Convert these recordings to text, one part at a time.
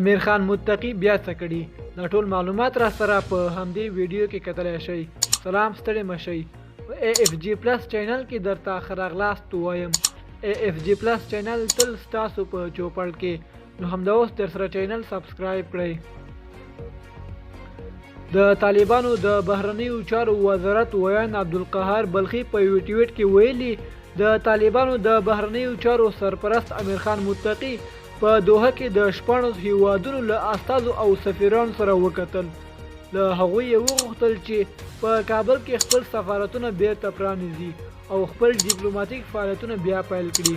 امیر خان متقي بیا څه کړي دا ټول معلومات را سره په همدې ویډیو کې کتلی شئ. سلام، ستړي مشئ. AFG پلس چینل کې درته ښه راغلاست وایم. AFG پلس چینل تل ستاسو په چوپړ کې، نو همدا اوس درسره چینل سبسکرایب کړئ. د طالبانو د بهرنیو چارو وزارت ویان عبدالقهار بلخي په یو ټویټ کې ویلي د طالبانو د بهرنیو چارو سرپرست امیر خان متقي په دوحه کې د 14 هیوادونو له استازو او سفیرانو سره وکتل. له هغوی یې وغوښتل چې په کابل کې خپل سفارتونه بیرته پرانیزي او خپل ډیپلوماټیک فعالیتونه بیا پیل کړي.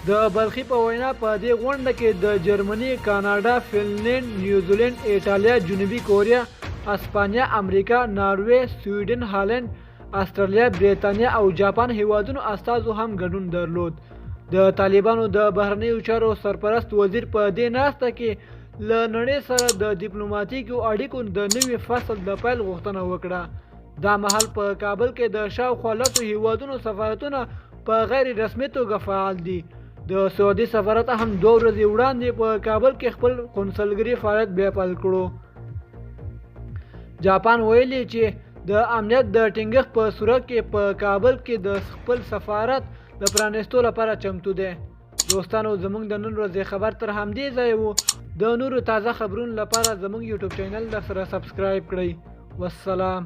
د بلخي په وینا په دې غونډه کې د جرمني، کاناډا، فنلند، نیوزیلند، ایټالیا، جنوبي کوریا، اسپانیا، امریکا، ناروې، سویډن، هالند، استرالیا، بریتانیا او جاپان هیوادونو استازو هم ګډون درلود. د طالبانو د بهرنیو چارو سرپرست وزیر په دې ناسته کې له نړۍ سره د ډیپلوماټیکو اړیکو د نوي فصل د پیل غوښتنه وکړه. دا مهال په کابل کې د شاوخوا لسو هیوادونو سفارتونه په غیر رسمي توګه فعال دي. د سعودي سفارت هم 2 ورځې وړاندې په کابل کې خپل قونسلګري فعالیت بیا پیل کړو. جاپان ویلي چې د امنیت د ټینګښت په صورت کې په کابل کې د خپل سفارت د پرانیستو لپاره چمتو دی. دوستانو، زموږ د نن ورځې خبر تر همدې ځای وو. د نورو تازه خبرونو لپاره زموږ یوټیوب چینل سره سبسکرایب کړئ. والسلام.